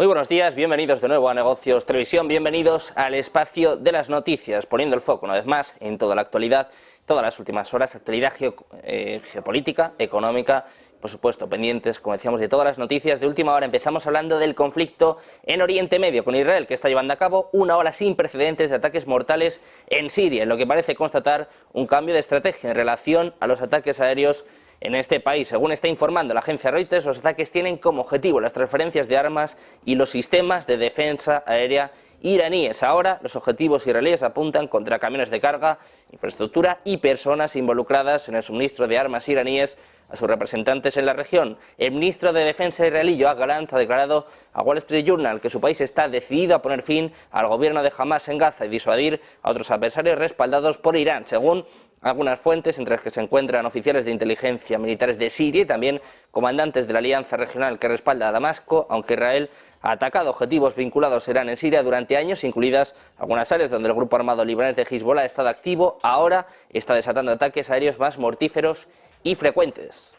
Muy buenos días, bienvenidos de nuevo a Negocios Televisión, bienvenidos al espacio de las noticias, poniendo el foco una vez más en toda la actualidad, todas las últimas horas, actualidad geopolítica, económica, por supuesto pendientes, como decíamos, de todas las noticias de última hora. Empezamos hablando del conflicto en Oriente Medio con Israel, que está llevando a cabo una ola sin precedentes de ataques mortales en Siria, en lo que parece constatar un cambio de estrategia en relación a los ataques aéreos en este país. Según está informando la agencia Reuters, los ataques tienen como objetivo las transferencias de armas y los sistemas de defensa aérea iraníes. Ahora los objetivos israelíes apuntan contra camiones de carga, infraestructura y personas involucradas en el suministro de armas iraníes a sus representantes en la región. El ministro de Defensa israelí, Yoav Gallant, ha declarado a Wall Street Journal que su país está decidido a poner fin al gobierno de Hamas en Gaza y disuadir a otros adversarios respaldados por Irán, según algunas fuentes, entre las que se encuentran oficiales de inteligencia militares de Siria y también comandantes de la alianza regional que respalda a Damasco, aunque Israel ha atacado objetivos vinculados a Irán en Siria durante años, incluidas algunas áreas donde el grupo armado libanés de Hezbollah ha estado activo. Ahora está desatando ataques aéreos más mortíferos y frecuentes.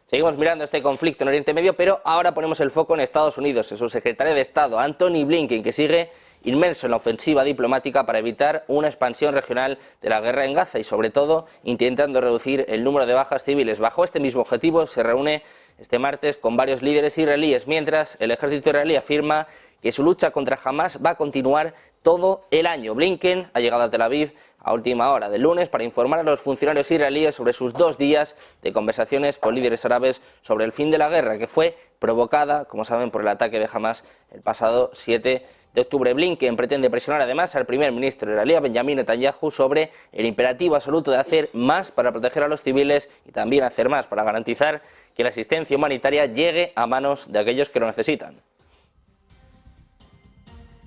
Seguimos mirando este conflicto en Oriente Medio, pero ahora ponemos el foco en Estados Unidos, en su secretario de Estado, Antony Blinken, que sigue inmerso en la ofensiva diplomática para evitar una expansión regional de la guerra en Gaza y, sobre todo, intentando reducir el número de bajas civiles. Bajo este mismo objetivo se reúne este martes con varios líderes israelíes, mientras el ejército israelí afirma que su lucha contra Hamas va a continuar todo el año. Blinken ha llegado a Tel Aviv a última hora del lunes para informar a los funcionarios israelíes sobre sus 2 días de conversaciones con líderes árabes sobre el fin de la guerra, que fue provocada, como saben, por el ataque de Hamas el pasado 7 de octubre. Blinken pretende presionar además al primer ministro israelí, Benjamin Netanyahu, sobre el imperativo absoluto de hacer más para proteger a los civiles y también hacer más para garantizar que la asistencia humanitaria llegue a manos de aquellos que lo necesitan.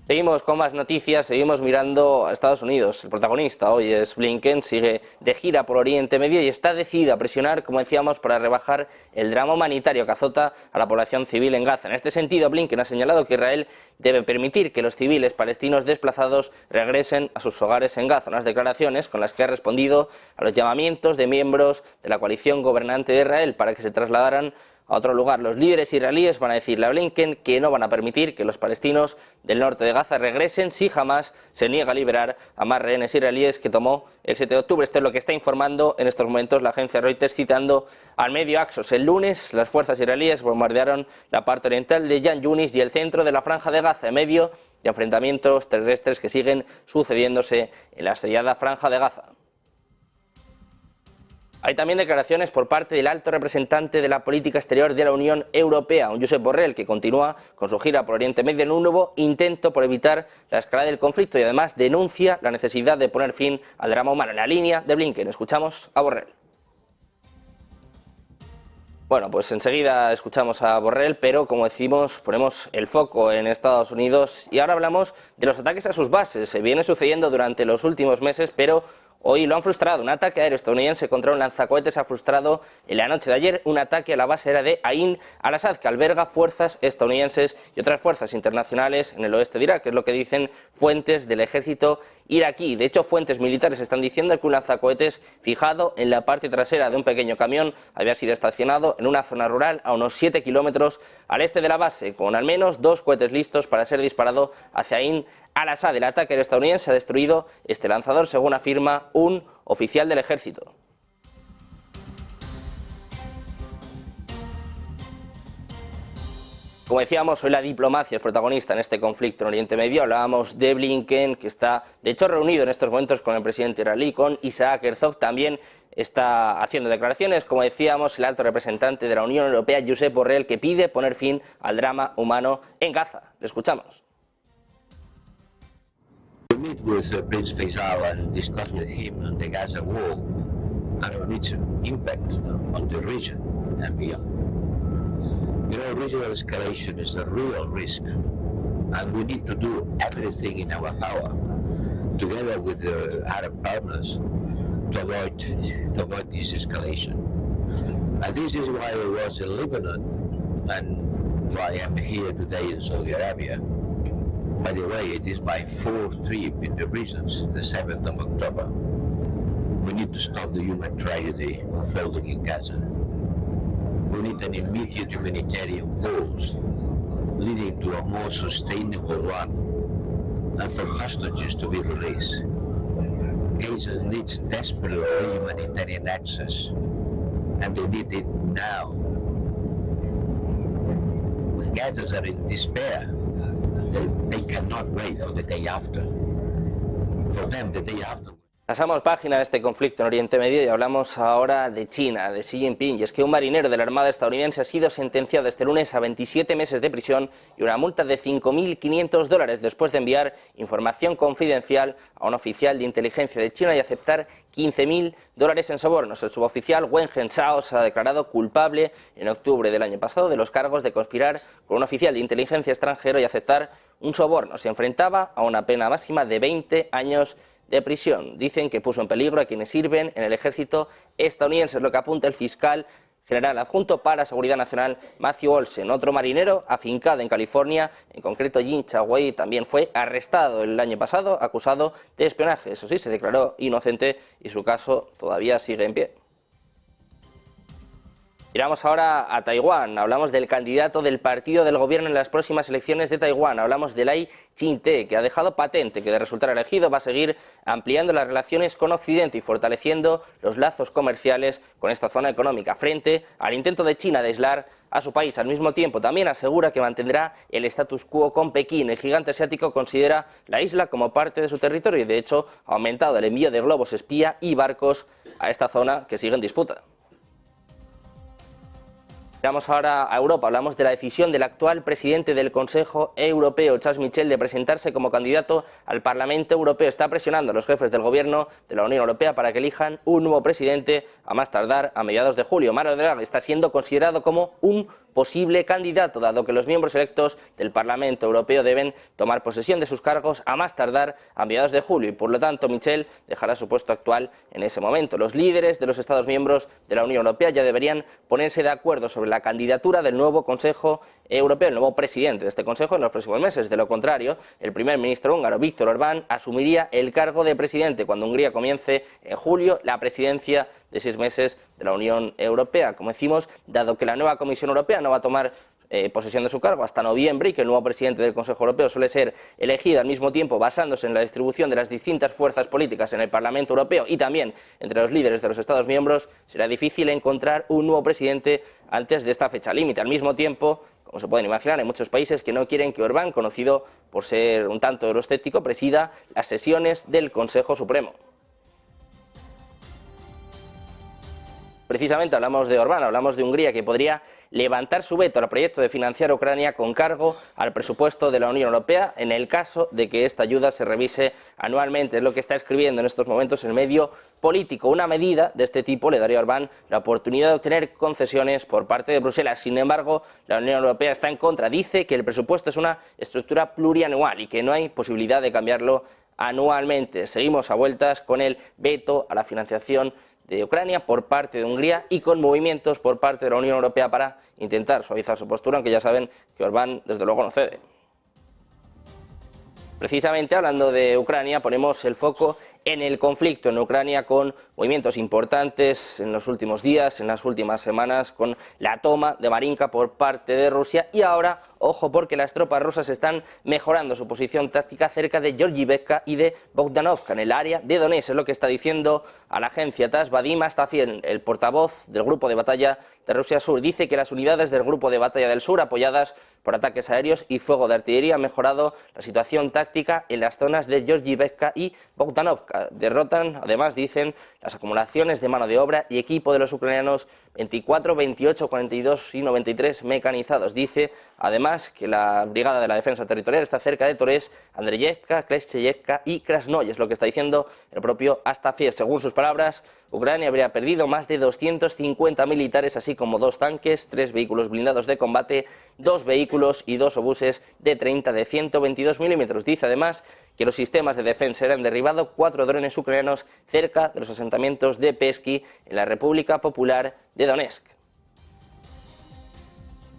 Seguimos con más noticias, seguimos mirando a Estados Unidos. El protagonista hoy es Blinken, sigue de gira por Oriente Medio y está decidido a presionar, como decíamos, para rebajar el drama humanitario que azota a la población civil en Gaza. En este sentido, Blinken ha señalado que Israel debe permitir que los civiles palestinos desplazados regresen a sus hogares en Gaza. Unas declaraciones con las que ha respondido a los llamamientos de miembros de la coalición gobernante de Israel para que se trasladaran a otro lugar. Los líderes israelíes van a decirle a Blinken que no van a permitir que los palestinos del norte de Gaza regresen si jamás se niega a liberar a más rehenes israelíes que tomó el 7 de octubre. Esto es lo que está informando en estos momentos la agencia Reuters, citando al medio Axios. El lunes las fuerzas israelíes bombardearon la parte oriental de Yan Yunis y el centro de la franja de Gaza, en medio de enfrentamientos terrestres que siguen sucediéndose en la asediada franja de Gaza. Hay también declaraciones por parte del alto representante de la política exterior de la Unión Europea, Josep Borrell, que continúa con su gira por Oriente Medio en un nuevo intento por evitar la escalada del conflicto y además denuncia la necesidad de poner fin al drama humano. En la línea de Blinken, escuchamos a Borrell. Bueno, pues enseguida escuchamos a Borrell, pero como decimos, ponemos el foco en Estados Unidos y ahora hablamos de los ataques a sus bases. Se viene sucediendo durante los últimos meses, pero hoy lo han frustrado. Un ataque aéreo estadounidense contra un lanzacohetes ha frustrado en la noche de ayer un ataque a la base aérea de Ain al-Assad, que alberga fuerzas estadounidenses y otras fuerzas internacionales en el oeste de Irak, que es lo que dicen fuentes del ejército iraquí. De hecho, fuentes militares están diciendo que un lanzacohetes fijado en la parte trasera de un pequeño camión había sido estacionado en una zona rural a unos 7 kilómetros al este de la base, con al menos 2 cohetes listos para ser disparado hacia Ain al-Assad. El ataque estadounidense ha destruido este lanzador, según afirma un oficial del ejército. Como decíamos, hoy la diplomacia es protagonista en este conflicto en Oriente Medio. Hablábamos de Blinken, que está de hecho reunido en estos momentos con el presidente israelí, con Isaac Herzog. También está haciendo declaraciones, como decíamos, el alto representante de la Unión Europea, Josep Borrell, que pide poner fin al drama humano en Gaza. Le escuchamos. We meet with Prince Faisal and discuss with him on the Gaza war and on its impact on the region and beyond. You know, regional escalation is a real risk, and we need to do everything in our power, together with the Arab partners, to avoid this escalation. And this is why I was in Lebanon, and why I'm here today in Saudi Arabia. By the way, it is my 4th trip in the regions, the 7th of October. We need to stop the human tragedy unfolding in Gaza. We need an immediate humanitarian pause leading to a more sustainable one, and for hostages to be released. Gaza needs desperately humanitarian access, and they need it now. Gazans are in despair. They cannot wait for the day after. For them, the day after. Pasamos página de este conflicto en Oriente Medio y hablamos ahora de China, de Xi Jinping. Y es que un marinero de la Armada estadounidense ha sido sentenciado este lunes a 27 meses de prisión y una multa de $5.500 después de enviar información confidencial a un oficial de inteligencia de China y aceptar $15.000 en sobornos. El suboficial Wen Zhenzhao se ha declarado culpable en octubre del año pasado de los cargos de conspirar con un oficial de inteligencia extranjero y aceptar un soborno. Se enfrentaba a una pena máxima de 20 años de prisión. Dicen que puso en peligro a quienes sirven en el ejército estadounidense, es lo que apunta el fiscal general adjunto para Seguridad Nacional Matthew Olsen. Otro marinero afincado en California, en concreto Jin Chawei, también fue arrestado el año pasado acusado de espionaje. Eso sí, se declaró inocente y su caso todavía sigue en pie. Miramos ahora a Taiwán, hablamos del candidato del partido del gobierno en las próximas elecciones de Taiwán, hablamos de Lai Ching-te, que ha dejado patente que de resultar elegido va a seguir ampliando las relaciones con Occidente y fortaleciendo los lazos comerciales con esta zona económica, frente al intento de China de aislar a su país. Al mismo tiempo, también asegura que mantendrá el status quo con Pekín. El gigante asiático considera la isla como parte de su territorio y, de hecho, ha aumentado el envío de globos espía y barcos a esta zona que sigue en disputa. Vamos ahora a Europa, hablamos de la decisión del actual presidente del Consejo Europeo, Charles Michel, de presentarse como candidato al Parlamento Europeo. Está presionando a los jefes del gobierno de la Unión Europea para que elijan un nuevo presidente a más tardar a mediados de julio. Mario Draghi está siendo considerado como un posible candidato, dado que los miembros electos del Parlamento Europeo deben tomar posesión de sus cargos a más tardar a mediados de julio y, por lo tanto, Michel dejará su puesto actual en ese momento. Los líderes de los Estados miembros de la Unión Europea ya deberían ponerse de acuerdo sobre la candidatura del nuevo Consejo Europeo, el nuevo presidente de este Consejo, en los próximos meses. De lo contrario, el primer ministro húngaro, Viktor Orbán, asumiría el cargo de presidente cuando Hungría comience en julio la presidencia de 6 meses de la Unión Europea. Como decimos, dado que la nueva Comisión Europea no va a tomar posesión de su cargo hasta noviembre y que el nuevo presidente del Consejo Europeo suele ser elegido al mismo tiempo basándose en la distribución de las distintas fuerzas políticas en el Parlamento Europeo y también entre los líderes de los Estados miembros, será difícil encontrar un nuevo presidente antes de esta fecha límite. Al mismo tiempo, como se pueden imaginar, hay muchos países que no quieren que Orbán, conocido por ser un tanto euroscéptico, presida las sesiones del Consejo Supremo. Precisamente hablamos de Orbán, hablamos de Hungría, que podría levantar su veto al proyecto de financiar a Ucrania con cargo al presupuesto de la Unión Europea en el caso de que esta ayuda se revise anualmente. Es lo que está escribiendo en estos momentos el medio político. Una medida de este tipo le daría a Orbán la oportunidad de obtener concesiones por parte de Bruselas. Sin embargo, la Unión Europea está en contra. Dice que el presupuesto es una estructura plurianual y que no hay posibilidad de cambiarlo anualmente. Seguimos a vueltas con el veto a la financiación de Ucrania por parte de Hungría y con movimientos por parte de la Unión Europea para intentar suavizar su postura, aunque ya saben que Orbán desde luego no cede. Precisamente hablando de Ucrania, ponemos el foco en el conflicto en Ucrania con movimientos importantes en los últimos días, en las últimas semanas, con la toma de Marinka por parte de Rusia y ahora, ojo, porque las tropas rusas están mejorando su posición táctica cerca de Georgievka y de Bogdanovka, en el área de Donetsk. Es lo que está diciendo a la agencia TASS Vadim Astafiev, el portavoz del grupo de batalla de Rusia Sur. Dice que las unidades del grupo de batalla del Sur, apoyadas por ataques aéreos y fuego de artillería, han mejorado la situación táctica en las zonas de Georgievka y Bogdanovka. Derrotan, además, dicen, las acumulaciones de mano de obra y equipo de los ucranianos 24, 28, 42 y 93 mecanizados. Dice, además, que la Brigada de la Defensa Territorial está cerca de Torés, Andreyevka, Kleshchevka y Krasnoye, es lo que está diciendo el propio Astafiev. Según sus palabras, Ucrania habría perdido más de 250 militares, así como 2 tanques, 3 vehículos blindados de combate, 2 vehículos y 2 obuses de 30 de 122 milímetros. Dice además que los sistemas de defensa han derribado 4 drones ucranianos cerca de los asentamientos de Pesky en la República Popular de Donetsk.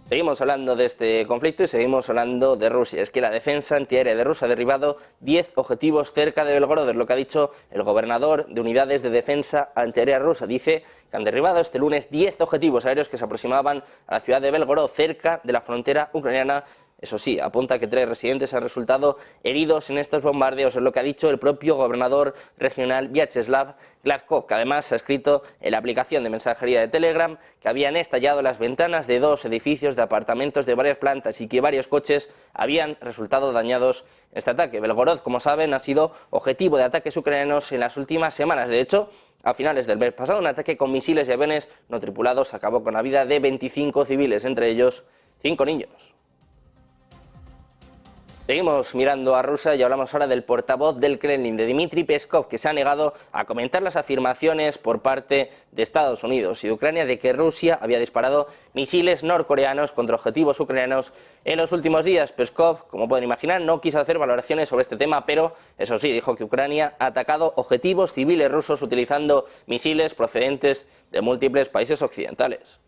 Seguimos hablando de este conflicto y seguimos hablando de Rusia. Es que la defensa antiaérea de Rusia ha derribado 10 objetivos cerca de Belgorod, es lo que ha dicho el gobernador de unidades de defensa antiaérea rusa. Dice que han derribado este lunes 10 objetivos aéreos que se aproximaban a la ciudad de Belgorod, cerca de la frontera ucraniana, Eso sí, apunta que 3 residentes han resultado heridos en estos bombardeos, es lo que ha dicho el propio gobernador regional Vyacheslav Gladkov, que además ha escrito en la aplicación de mensajería de Telegram que habían estallado las ventanas de 2 edificios de apartamentos de varias plantas y que varios coches habían resultado dañados en este ataque. Belgorod, como saben, ha sido objetivo de ataques ucranianos en las últimas semanas. De hecho, a finales del mes pasado, un ataque con misiles y aviones no tripulados acabó con la vida de 25 civiles, entre ellos 5 niños. Seguimos mirando a Rusia y hablamos ahora del portavoz del Kremlin, de Dmitry Peskov, que se ha negado a comentar las afirmaciones por parte de Estados Unidos y de Ucrania de que Rusia había disparado misiles norcoreanos contra objetivos ucranianos en los últimos días. Peskov, como pueden imaginar, no quiso hacer valoraciones sobre este tema, pero eso sí, dijo que Ucrania ha atacado objetivos civiles rusos utilizando misiles procedentes de múltiples países occidentales.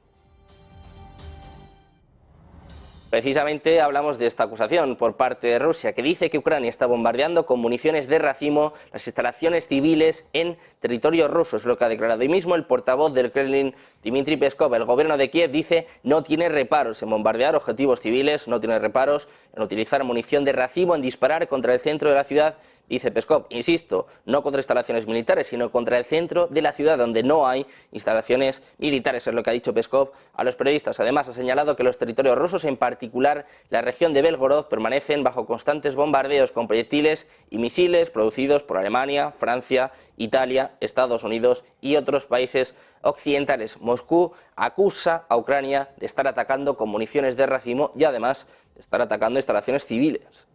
Precisamente hablamos de esta acusación por parte de Rusia, que dice que Ucrania está bombardeando con municiones de racimo las instalaciones civiles en territorio ruso, es lo que ha declarado hoy mismo el portavoz del Kremlin, Dmitry Peskov. El gobierno de Kiev dice no tiene reparos en bombardear objetivos civiles, no tiene reparos en utilizar munición de racimo, en disparar contra el centro de la ciudad. Dice Peskov, insisto, no contra instalaciones militares, sino contra el centro de la ciudad, donde no hay instalaciones militares, es lo que ha dicho Peskov a los periodistas. Además, ha señalado que los territorios rusos, en particular la región de Belgorod, permanecen bajo constantes bombardeos con proyectiles y misiles producidos por Alemania, Francia, Italia, Estados Unidos y otros países occidentales. Moscú acusa a Ucrania de estar atacando con municiones de racimo y además de estar atacando instalaciones civiles.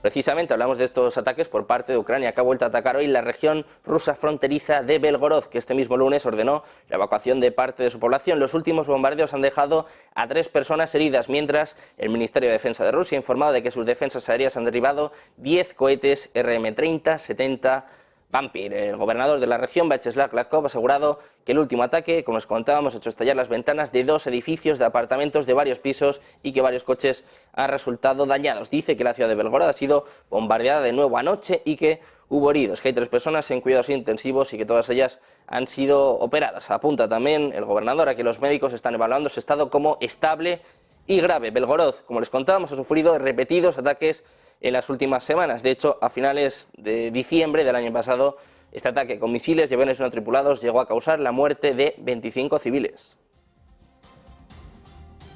Precisamente hablamos de estos ataques por parte de Ucrania, que ha vuelto a atacar hoy la región rusa fronteriza de Belgorod, que este mismo lunes ordenó la evacuación de parte de su población. Los últimos bombardeos han dejado a 3 personas heridas, mientras el Ministerio de Defensa de Rusia ha informado de que sus defensas aéreas han derribado 10 cohetes RM-30-70 Vampir. El gobernador de la región, Vyacheslav Gladkov, ha asegurado que el último ataque, como les contábamos, ha hecho estallar las ventanas de 2 edificios de apartamentos de varios pisos y que varios coches han resultado dañados. Dice que la ciudad de Belgorod ha sido bombardeada de nuevo anoche y que hubo heridos, que hay 3 personas en cuidados intensivos y que todas ellas han sido operadas. Apunta también el gobernador a que los médicos están evaluando su estado como estable y grave. Belgorod, como les contábamos, ha sufrido repetidos ataques en las últimas semanas. De hecho, a finales de diciembre del año pasado, este ataque con misiles y aviones no tripulados llegó a causar la muerte de 25 civiles.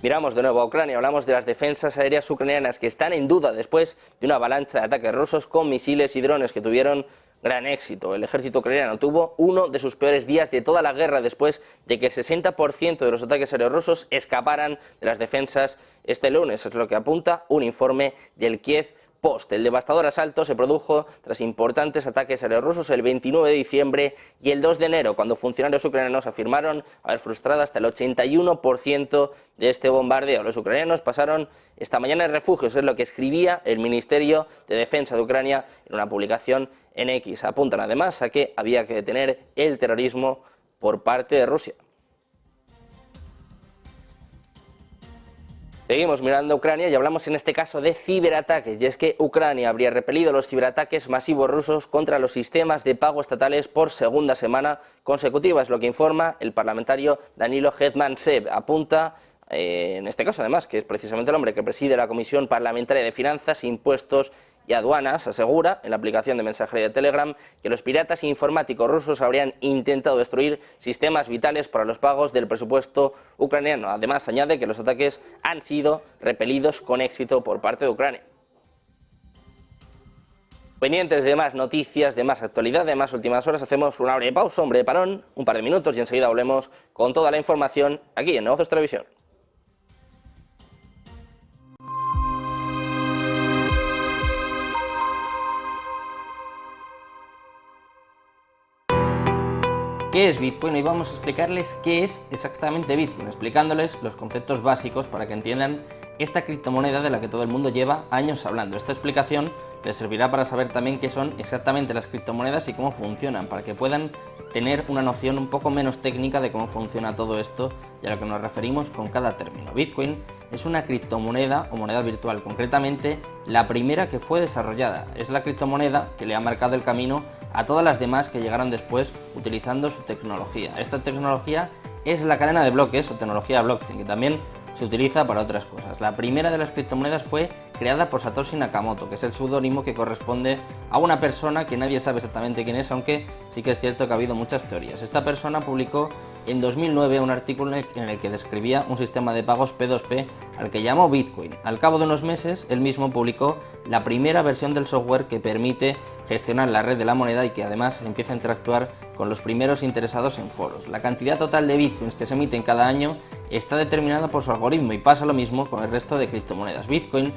Miramos de nuevo a Ucrania, hablamos de las defensas aéreas ucranianas que están en duda después de una avalancha de ataques rusos con misiles y drones que tuvieron gran éxito. El ejército ucraniano tuvo uno de sus peores días de toda la guerra después de que el 60% de los ataques aéreos rusos escaparan de las defensas este lunes. Es lo que apunta un informe del Kiev Post. El devastador asalto se produjo tras importantes ataques aéreos rusos el 29 de diciembre y el 2 de enero, cuando funcionarios ucranianos afirmaron haber frustrado hasta el 81% de este bombardeo. Los ucranianos pasaron esta mañana en refugios, es lo que escribía el Ministerio de Defensa de Ucrania en una publicación en X. Apuntan además a que había que detener el terrorismo por parte de Rusia. Seguimos mirando a Ucrania y hablamos en este caso de ciberataques, y es que Ucrania habría repelido los ciberataques masivos rusos contra los sistemas de pago estatales por segunda semana consecutiva, es lo que informa el parlamentario Danilo Hetmantsev. Apunta, en este caso además, que es precisamente el hombre que preside la Comisión Parlamentaria de Finanzas, Impuestos y Aduanas, asegura en la aplicación de mensajería de Telegram que los piratas informáticos rusos habrían intentado destruir sistemas vitales para los pagos del presupuesto ucraniano. Además, añade que los ataques han sido repelidos con éxito por parte de Ucrania. Pendientes de más noticias, de más actualidad, de más últimas horas, hacemos una breve pausa, un breve parón, un par de minutos y enseguida volvemos con toda la información aquí en Negocios Televisión. ¿Qué es Bitcoin? Hoy vamos a explicarles qué es exactamente Bitcoin, explicándoles los conceptos básicos para que entiendan esta criptomoneda de la que todo el mundo lleva años hablando. Esta explicación les servirá para saber también qué son exactamente las criptomonedas y cómo funcionan, para que puedan tener una noción un poco menos técnica de cómo funciona todo esto y a lo que nos referimos con cada término. Bitcoin es una criptomoneda o moneda virtual, concretamente la primera que fue desarrollada. Es la criptomoneda que le ha marcado el camino a todas las demás que llegaron después utilizando su tecnología. Esta tecnología es la cadena de bloques o tecnología blockchain, que también se utiliza para otras cosas. La primera de las criptomonedas fue creada por Satoshi Nakamoto, que es el seudónimo que corresponde a una persona que nadie sabe exactamente quién es, aunque sí que es cierto que ha habido muchas teorías. Esta persona publicó en 2009 un artículo en el que describía un sistema de pagos P2P al que llamó Bitcoin. Al cabo de unos meses, él mismo publicó la primera versión del software que permite gestionar la red de la moneda y que además empieza a interactuar con los primeros interesados en foros. La cantidad total de bitcoins que se emiten cada año está determinada por su algoritmo y pasa lo mismo con el resto de criptomonedas. Bitcoin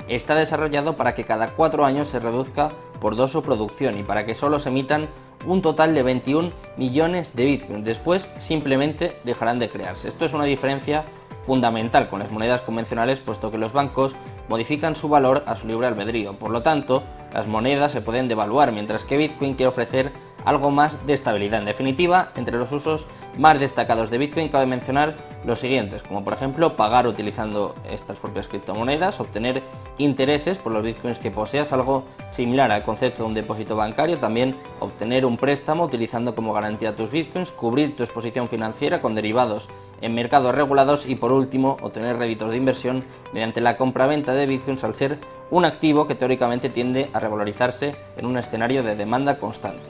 está desarrollado para que cada 4 años se reduzca por 2 su producción y para que solo se emitan un total de 21 millones de bitcoins. Después simplemente dejarán de crearse. Esto es una diferencia fundamental con las monedas convencionales, puesto que los bancos modifican su valor a su libre albedrío. Por lo tanto, las monedas se pueden devaluar, mientras que Bitcoin quiere ofrecer algo más de estabilidad. En definitiva, entre los usos más destacados de Bitcoin cabe mencionar los siguientes, como por ejemplo pagar utilizando estas propias criptomonedas, obtener intereses por los bitcoins que poseas, algo similar al concepto de un depósito bancario, también obtener un préstamo utilizando como garantía tus bitcoins, cubrir tu exposición financiera con derivados en mercados regulados y por último obtener réditos de inversión mediante la compra-venta de bitcoins, al ser un activo que teóricamente tiende a revalorizarse en un escenario de demanda constante.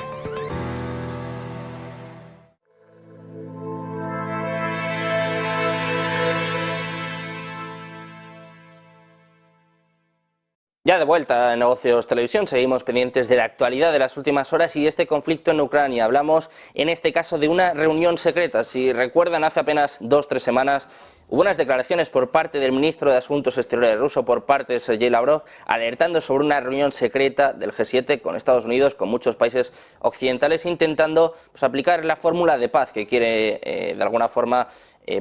Ya de vuelta en Negocios Televisión, seguimos pendientes de la actualidad de las últimas horas y este conflicto en Ucrania. Hablamos en este caso de una reunión secreta. Si recuerdan, hace apenas 2-3 semanas hubo unas declaraciones por parte del ministro de Asuntos Exteriores ruso, por parte de Sergei Lavrov, alertando sobre una reunión secreta del G7 con Estados Unidos, con muchos países occidentales, intentando aplicar la fórmula de paz que quiere de alguna forma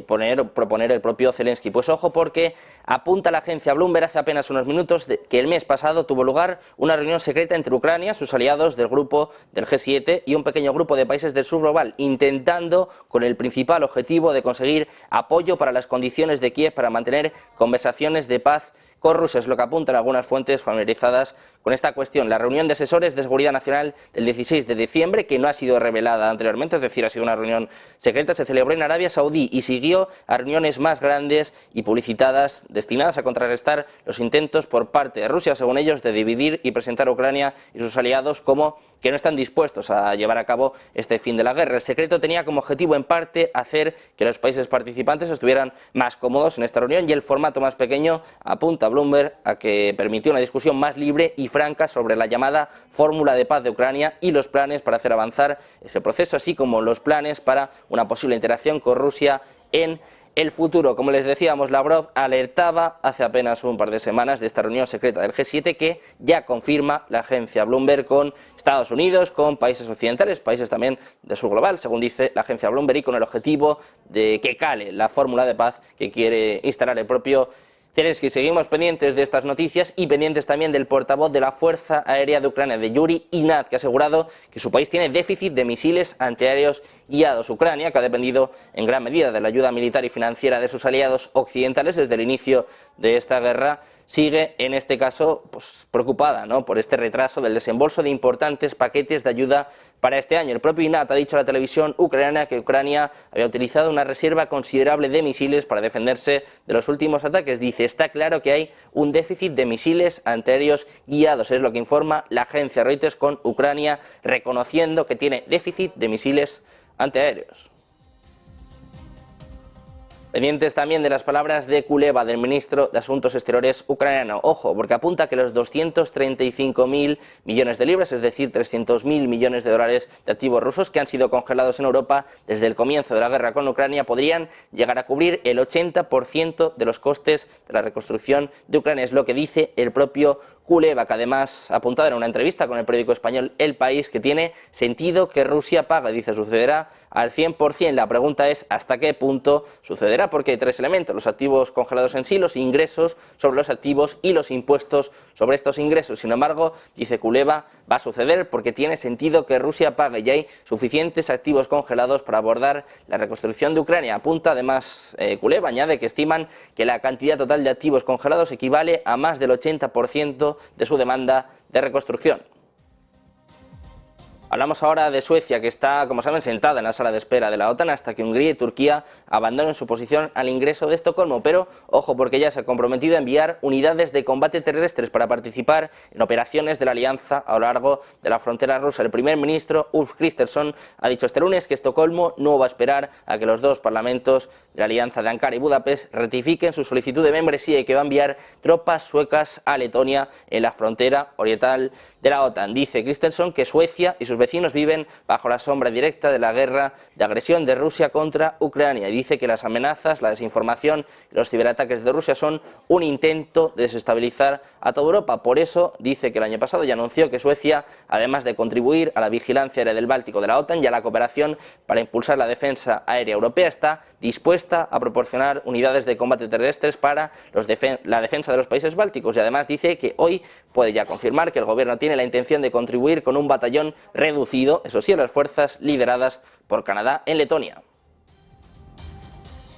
proponer el propio Zelensky. Pues ojo, porque apunta la agencia Bloomberg hace apenas unos minutos que el mes pasado tuvo lugar una reunión secreta entre Ucrania, sus aliados del grupo del G7 y un pequeño grupo de países del sur global, intentando con el principal objetivo de conseguir apoyo para las condiciones de Kiev para mantener conversaciones de paz con Rusia. Es lo que apuntan algunas fuentes familiarizadas con esta cuestión. La reunión de asesores de seguridad nacional del 16 de diciembre, que no ha sido revelada anteriormente, es decir, ha sido una reunión secreta, se celebró en Arabia Saudí y siguió a reuniones más grandes y publicitadas destinadas a contrarrestar los intentos por parte de Rusia, según ellos, de dividir y presentar a Ucrania y sus aliados como que no están dispuestos a llevar a cabo este fin de la guerra. El secreto tenía como objetivo, en parte, hacer que los países participantes estuvieran más cómodos en esta reunión, y el formato más pequeño apunta a Bloomberg a que permitió una discusión más libre y franca sobre la llamada fórmula de paz de Ucrania y los planes para hacer avanzar ese proceso, así como los planes para una posible interacción con Rusia en el futuro. Como les decíamos, Lavrov alertaba hace apenas un par de semanas de esta reunión secreta del G7 que ya confirma la agencia Bloomberg con Estados Unidos, con países occidentales, países también de sur global, según dice la agencia Bloomberg, y con el objetivo de que cale la fórmula de paz que quiere instalar el propio Zelensky. Seguimos pendientes de estas noticias y pendientes también del portavoz de la Fuerza Aérea de Ucrania, de Yuri Ignat, que ha asegurado que su país tiene déficit de misiles antiaéreos guiados. Ucrania, que ha dependido en gran medida de la ayuda militar y financiera de sus aliados occidentales desde el inicio de esta guerra, sigue en este caso preocupada, ¿no?, por este retraso del desembolso de importantes paquetes de ayuda para este año. El propio Ignat ha dicho a la televisión ucraniana que Ucrania había utilizado una reserva considerable de misiles para defenderse de los últimos ataques. Dice: está claro que hay un déficit de misiles antiaéreos guiados. Es lo que informa la agencia Reuters, con Ucrania reconociendo que tiene déficit de misiles antiaéreos. Pendientes también de las palabras de Kuleba, del ministro de Asuntos Exteriores ucraniano. Ojo, porque apunta que los 235.000 millones de libras, es decir, 300.000 millones de dólares de activos rusos que han sido congelados en Europa desde el comienzo de la guerra con Ucrania, podrían llegar a cubrir el 80% de los costes de la reconstrucción de Ucrania. Es lo que dice el propio Kuleba, que además ha apuntado en una entrevista con el periódico español El País que tiene sentido que Rusia pague. Dice: sucederá al 100%. La pregunta es ¿hasta qué punto sucederá? Porque hay tres elementos: los activos congelados en sí, los ingresos sobre los activos y los impuestos sobre estos ingresos. Sin embargo, dice Kuleba, va a suceder porque tiene sentido que Rusia pague y hay suficientes activos congelados para abordar la reconstrucción de Ucrania. Apunta además Kuleba, añade que estiman que la cantidad total de activos congelados equivale a más del 80% de su demanda de reconstrucción. Hablamos ahora de Suecia, que está, como saben, sentada en la sala de espera de la OTAN hasta que Hungría y Turquía abandonen su posición al ingreso de Estocolmo. Pero, ojo, porque ya se ha comprometido a enviar unidades de combate terrestres para participar en operaciones de la alianza a lo largo de la frontera rusa. El primer ministro, Ulf Kristersson, ha dicho este lunes que Estocolmo no va a esperar a que los dos parlamentos de la alianza de Ankara y Budapest ratifiquen su solicitud de membresía y que va a enviar tropas suecas a Letonia en la frontera oriental de la OTAN. Dice Kristersson que Suecia y sus vecinos viven bajo la sombra directa de la guerra de agresión de Rusia contra Ucrania y dice que las amenazas, la desinformación y los ciberataques de Rusia son un intento de desestabilizar a toda Europa. Por eso dice que el año pasado ya anunció que Suecia, además de contribuir a la vigilancia aérea del Báltico de la OTAN y a la cooperación para impulsar la defensa aérea europea, está dispuesta a proporcionar unidades de combate terrestres para la defensa de los países bálticos y además dice que hoy puede ya confirmar que el gobierno tiene la intención de contribuir con un batallón reducido, eso sí, a las fuerzas lideradas por Canadá en Letonia.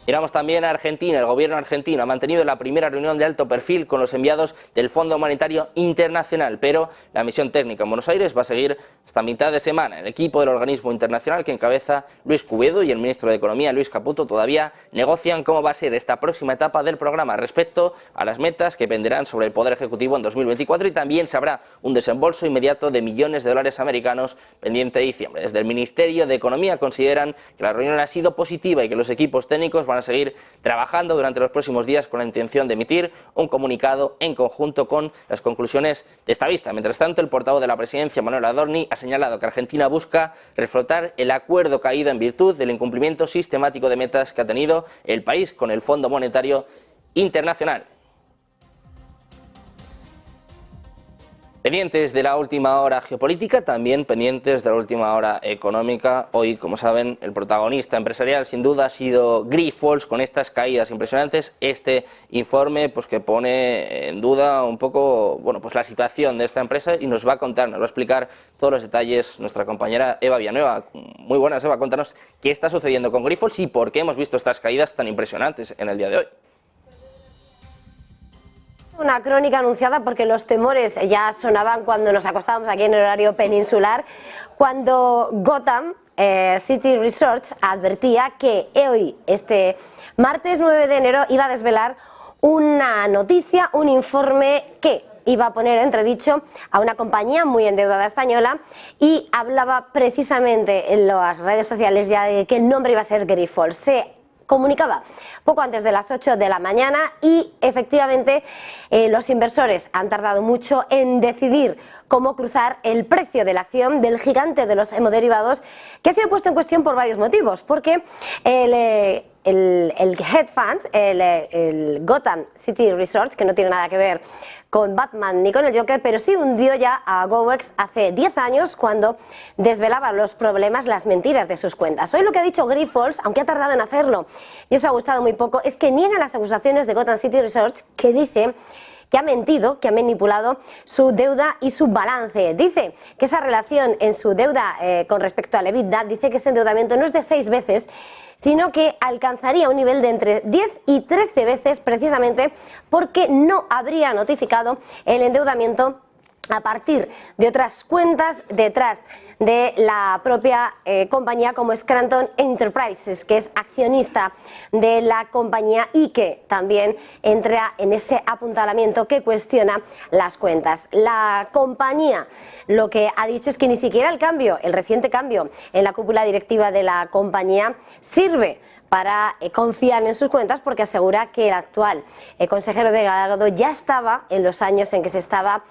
Miramos también a Argentina. El gobierno argentino ha mantenido la primera reunión de alto perfil con los enviados del Fondo Monetario Internacional, pero la misión técnica en Buenos Aires va a seguir hasta mitad de semana. El equipo del organismo internacional que encabeza Luis Cubedo y el ministro de Economía, Luis Caputo, todavía negocian cómo va a ser esta próxima etapa del programa respecto a las metas que penderán sobre el Poder Ejecutivo en 2024 y también se habrá un desembolso inmediato de millones de dólares americanos pendiente de diciembre. Desde el Ministerio de Economía consideran que la reunión ha sido positiva y que los equipos técnicos van a seguir trabajando durante los próximos días con la intención de emitir un comunicado en conjunto con las conclusiones de esta vista. Mientras tanto, el portavoz de la presidencia, Manuel Adorni, ha señalado que Argentina busca reflotar el acuerdo caído en virtud del incumplimiento sistemático de metas que ha tenido el país con el Fondo Monetario Internacional. Pendientes de la última hora geopolítica, también pendientes de la última hora económica. Hoy, como saben, el protagonista empresarial sin duda ha sido Grifols con estas caídas impresionantes. Este informe pues que pone en duda un poco pues la situación de esta empresa y nos va a contar, nos va a explicar todos los detalles nuestra compañera Eva Villanueva. Muy buenas, Eva, cuéntanos qué está sucediendo con Grifols y por qué hemos visto estas caídas tan impresionantes en el día de hoy. Una crónica anunciada porque los temores ya sonaban cuando nos acostábamos aquí en el horario peninsular, cuando Gotham City Research advertía que hoy, este martes 9 de enero, iba a desvelar una noticia, un informe que iba a poner entredicho a una compañía muy endeudada española y hablaba precisamente en las redes sociales ya de que el nombre iba a ser Grifols. Se comunicaba poco antes de las 8 de la mañana y efectivamente los inversores han tardado mucho en decidir cómo cruzar el precio de la acción del gigante de los hemoderivados, que ha sido puesto en cuestión por varios motivos, porque el hedge fund, el Gotham City Research, que no tiene nada que ver con Batman ni con el Joker, pero sí hundió ya a GoEx hace 10 años cuando desvelaba los problemas, las mentiras de sus cuentas. Hoy lo que ha dicho Grifols, aunque ha tardado en hacerlo y eso ha gustado muy poco, es que niega las acusaciones de Gotham City Research, que dice que ha mentido, que ha manipulado su deuda y su balance. Dice que esa relación en su deuda con respecto al EBITDA, dice que ese endeudamiento no es de 6 veces, sino que alcanzaría un nivel de entre 10 y 13 veces precisamente porque no habría notificado el endeudamiento a partir de otras cuentas detrás de la propia compañía como Scranton Enterprises, que es accionista de la compañía y que también entra en ese apuntalamiento que cuestiona las cuentas. La compañía lo que ha dicho es que ni siquiera el reciente cambio en la cúpula directiva de la compañía sirve para confiar en sus cuentas, porque asegura que el actual consejero delegado ya estaba en los años en que se estaba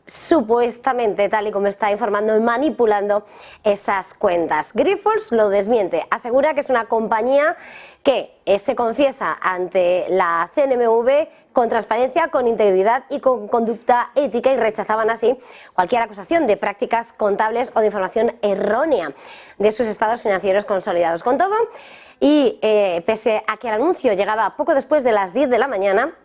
supuestamente, tal y como está informando, manipulando esas cuentas. Grifols lo desmiente, asegura que es una compañía que se confiesa ante la CNMV con transparencia, con integridad y con conducta ética, y rechazaban así cualquier acusación de prácticas contables o de información errónea de sus estados financieros consolidados. Con todo, y pese a que el anuncio llegaba poco después de las 10 de la mañana,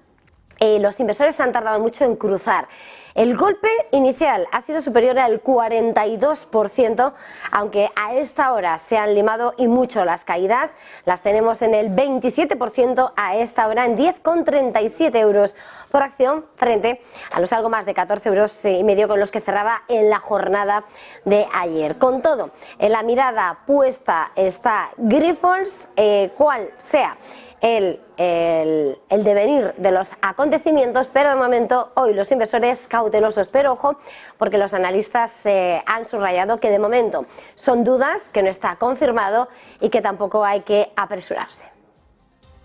los inversores han tardado mucho en cruzar. El golpe inicial ha sido superior al 42%, aunque a esta hora se han limado y mucho las caídas. Las tenemos en el 27% a esta hora, en 10,37 euros por acción, frente a los algo más de 14,5 euros con los que cerraba en la jornada de ayer. Con todo, en la mirada puesta está Grifols, cual sea el devenir de los acontecimientos, pero de momento hoy los inversores cautelosos, pero ojo, porque los analistas han subrayado que de momento son dudas, que no está confirmado y que tampoco hay que apresurarse.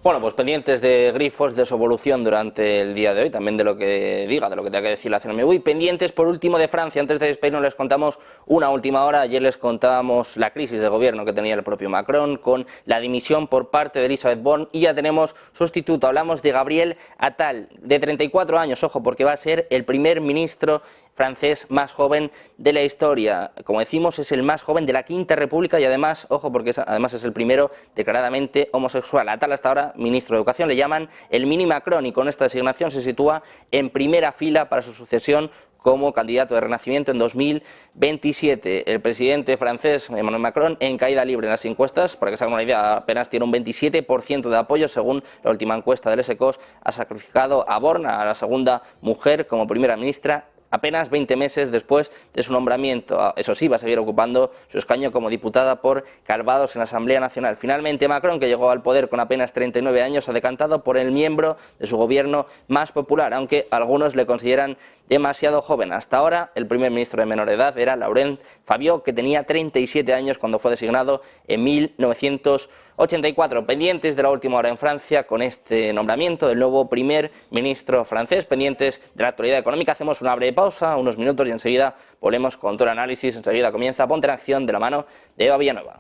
Bueno, pues pendientes de Grifols, de su evolución durante el día de hoy, también de lo que diga, de lo que tenga que decir la CNMV. Pendientes, por último, de Francia. Antes de despedirnos les contamos una última hora. Ayer les contábamos la crisis de gobierno que tenía el propio Macron, con la dimisión por parte de Elisabeth Borne, y ya tenemos sustituto. Hablamos de Gabriel Attal, de 34 años, ojo, porque va a ser el primer ministro francés más joven de la historia. Como decimos, es el más joven de la Quinta República y además, ojo, porque además es el primero declaradamente homosexual. Attal, hasta ahora ministro de Educación, le llaman el mini Macron, y con esta designación se sitúa en primera fila para su sucesión como candidato de Renacimiento en 2027. El presidente francés, Emmanuel Macron, en caída libre en las encuestas, para que se hagan una idea, apenas tiene un 27% de apoyo, según la última encuesta del SECOS. Ha sacrificado a Borne, a la segunda mujer, como primera ministra, apenas 20 meses después de su nombramiento. Eso sí, va a seguir ocupando su escaño como diputada por Calvados en la Asamblea Nacional. Finalmente, Macron, que llegó al poder con apenas 39 años, ha decantado por el miembro de su gobierno más popular, aunque algunos le consideran demasiado joven. Hasta ahora, el primer ministro de menor edad era Laurent Fabius, que tenía 37 años cuando fue designado en 1984. Pendientes de la última hora en Francia con este nombramiento del nuevo primer ministro francés, pendientes de la actualidad económica. Hacemos una breve pausa, unos minutos, y enseguida volvemos con todo el análisis. Enseguida comienza Ponte en Acción, de la mano de Eva Villanueva.